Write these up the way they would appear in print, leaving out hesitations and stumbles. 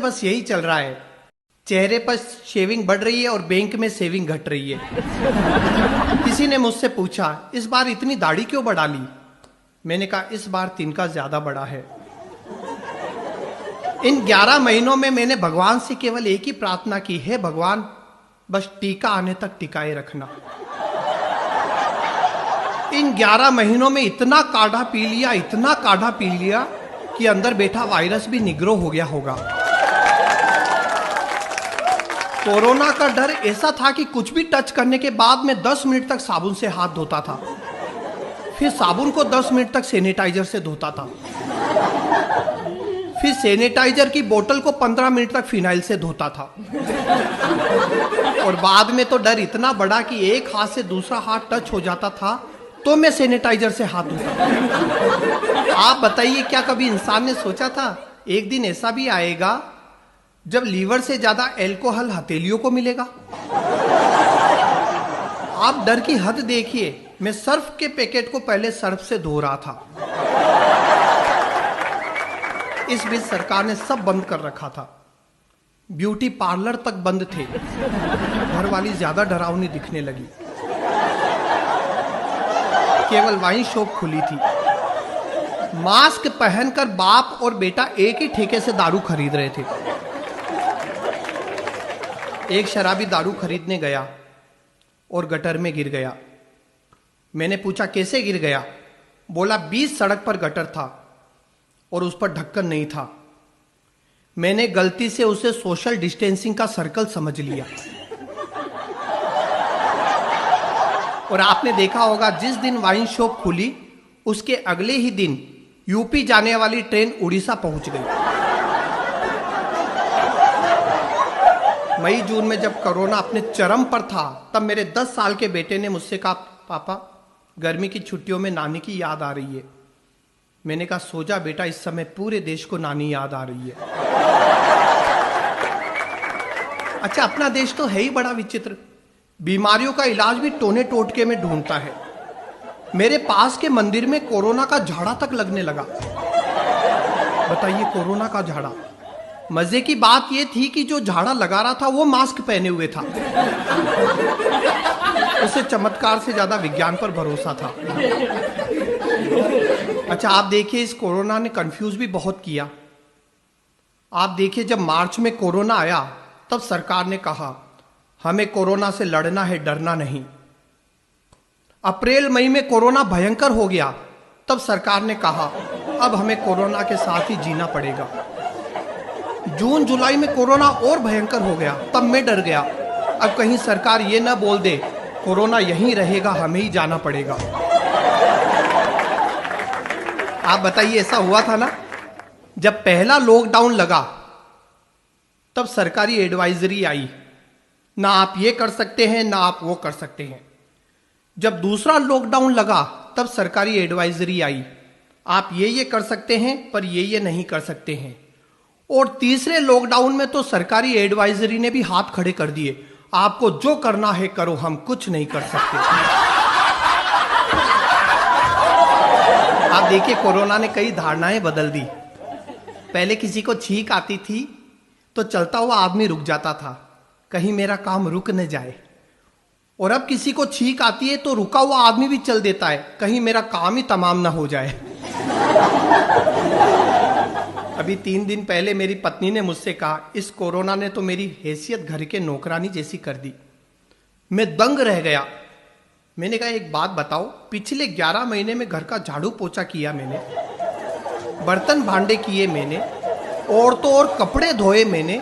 बस यही चल रहा है, चेहरे पर शेविंग बढ़ रही है और बैंक में सेविंग घट रही है। किसी ने मुझसे पूछा, इस बार इतनी दाढ़ी क्यों बढ़ा ली? मैंने कहा, इस बार तिनका ज्यादा बड़ा है। इन 11 महीनों में मैंने भगवान से केवल एक ही प्रार्थना की है, भगवान बस टीका आने तक टिकाए रखना। इन 11 महीनों में इतना काढ़ा पी लिया, इतना काढ़ा पी लिया कि अंदर बैठा वायरस भी निग्रो हो गया होगा। कोरोना का डर ऐसा था कि कुछ भी टच करने के बाद मैं 10 मिनट तक साबुन से हाथ धोता था, फिर साबुन को 10 मिनट तक सैनिटाइजर से धोता था, फिर सैनिटाइजर की बोतल को 15 मिनट तक फिनाइल से धोता था। और बाद में तो डर इतना बड़ा कि एक हाथ से दूसरा हाथ टच हो जाता था तो मैं सैनिटाइजर से हाथ धोता। आप बताइए, क्या कभी इंसान ने सोचा था एक दिन ऐसा भी आएगा जब लीवर से ज्यादा अल्कोहल हथेलियों को मिलेगा? आप डर की हद देखिए। मैं सर्फ के पैकेट को पहले सर्फ से धो रहा था। इस बीच सरकार ने सब बंद कर रखा था, ब्यूटी पार्लर तक बंद थे। घर वाली ज्यादा डरावनी दिखने लगी। केवल वाइन शॉप खुली थी। मास्क पहनकर बाप और बेटा एक ही ठेके से दारू खरीद रहे थे। एक शराबी दारू खरीदने गया और गटर में गिर गया। मैंने पूछा, कैसे गिर गया? बोला, 20 सड़क पर गटर था और उस पर ढक्कन नहीं था। मैंने गलती से उसे सोशल डिस्टेंसिंग का सर्कल समझ लिया। और आपने देखा होगा, जिस दिन वाइन शॉप खुली उसके अगले ही दिन यूपी जाने वाली ट्रेन उड़ीसा पहुंच गई। मई जून में जब कोरोना अपने चरम पर था, तब मेरे 10 साल के बेटे ने मुझसे कहा, पापा गर्मी की छुट्टियों में नानी की याद आ रही है। मैंने कहा, सो जा बेटा, इस समय पूरे देश को नानी याद आ रही है। अच्छा, अपना देश तो है ही बड़ा विचित्र। बीमारियों का इलाज भी टोने टोटके में ढूंढता है। मेरे पास के मंदिर में कोरोना का झाड़ा तक लगने लगा। बताइए, कोरोना का झाड़ा। मजे की बात यह थी कि जो झाड़ा लगा रहा था वो मास्क पहने हुए था। उसे चमत्कार से ज्यादा विज्ञान पर भरोसा था। अच्छा, आप देखिए, इस कोरोना ने कंफ्यूज भी बहुत किया। आप देखिए, जब मार्च में कोरोना आया तब सरकार ने कहा, हमें कोरोना से लड़ना है, डरना नहीं। अप्रैल मई में कोरोना भयंकर हो गया, तब सरकार ने कहा, अब हमें कोरोना के साथ ही जीना पड़ेगा। जून जुलाई में कोरोना और भयंकर हो गया, तब मैं डर गया, अब कहीं सरकार ये ना बोल दे कोरोना यहीं रहेगा, हमें ही जाना पड़ेगा। आप बताइए, ऐसा हुआ था ना? जब पहला लॉकडाउन लगा तब सरकारी एडवाइजरी आई, ना आप ये कर सकते हैं, ना आप वो कर सकते हैं। जब दूसरा लॉकडाउन लगा तब सरकारी एडवाइजरी आई, आप ये कर सकते हैं पर ये नहीं कर सकते हैं। और तीसरे लॉकडाउन में तो सरकारी एडवाइजरी ने भी हाथ खड़े कर दिए, आपको जो करना है करो, हम कुछ नहीं कर सकते। आप देखिए, कोरोना ने कई धारणाएं बदल दी। पहले किसी को छींक आती थी तो चलता हुआ आदमी रुक जाता था, कहीं मेरा काम रुक न जाए। और अब किसी को छींक आती है तो रुका हुआ आदमी भी चल देता है, कहीं मेरा काम ही तमाम ना हो जाए। अभी 3 दिन पहले मेरी पत्नी ने मुझसे कहा, इस कोरोना ने तो मेरी हैसियत घर के नौकरानी जैसी कर दी। मैं दंग रह गया। मैंने कहा, एक बात बताओ, पिछले 11 महीने में घर का झाड़ू पोछा किया मैंने, बर्तन भांडे किए मैंने, और तो और कपड़े धोए मैंने,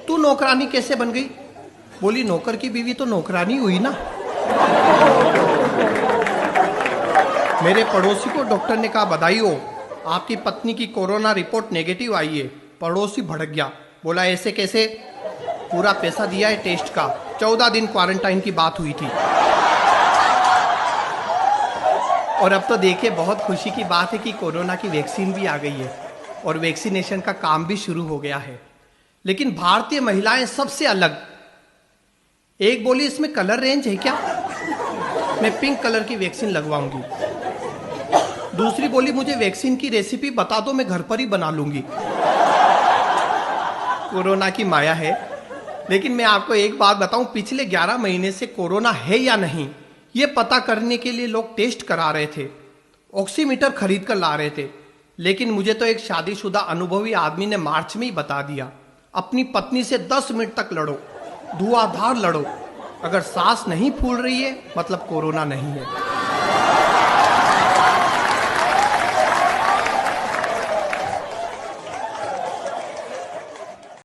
तू नौकरानी कैसे बन गई? बोली, नौकर की बीवी तो नौकरानी हुई ना। मेरे पड़ोसी को डॉक्टर ने कहा, बधाई हो, आपकी पत्नी की कोरोना रिपोर्ट नेगेटिव आई है। पड़ोसी भड़क गया, बोला, ऐसे कैसे? पूरा पैसा दिया है टेस्ट का, 14 दिन क्वारंटाइन की बात हुई थी। और अब तो देखिए, बहुत खुशी की बात है कि कोरोना की वैक्सीन भी आ गई है और वैक्सीनेशन का काम भी शुरू हो गया है। लेकिन भारतीय महिलाएं सबसे अलग। एक बोली, इसमें कलर रेंज है क्या? मैं पिंक कलर की वैक्सीन लगवाऊंगी। दूसरी बोली, मुझे वैक्सीन की रेसिपी बता दो, मैं घर पर ही बना लूंगी। कोरोना की माया है। लेकिन मैं आपको एक बात बताऊं, पिछले 11 महीने से कोरोना है या नहीं ये पता करने के लिए लोग टेस्ट करा रहे थे, ऑक्सीमीटर खरीद कर ला रहे थे। लेकिन मुझे तो एक शादीशुदा अनुभवी आदमी ने मार्च में ही बता दिया, अपनी पत्नी से 10 मिनट तक लड़ो, धुआंधार लड़ो, अगर सांस नहीं फूल रही है मतलब कोरोना नहीं है।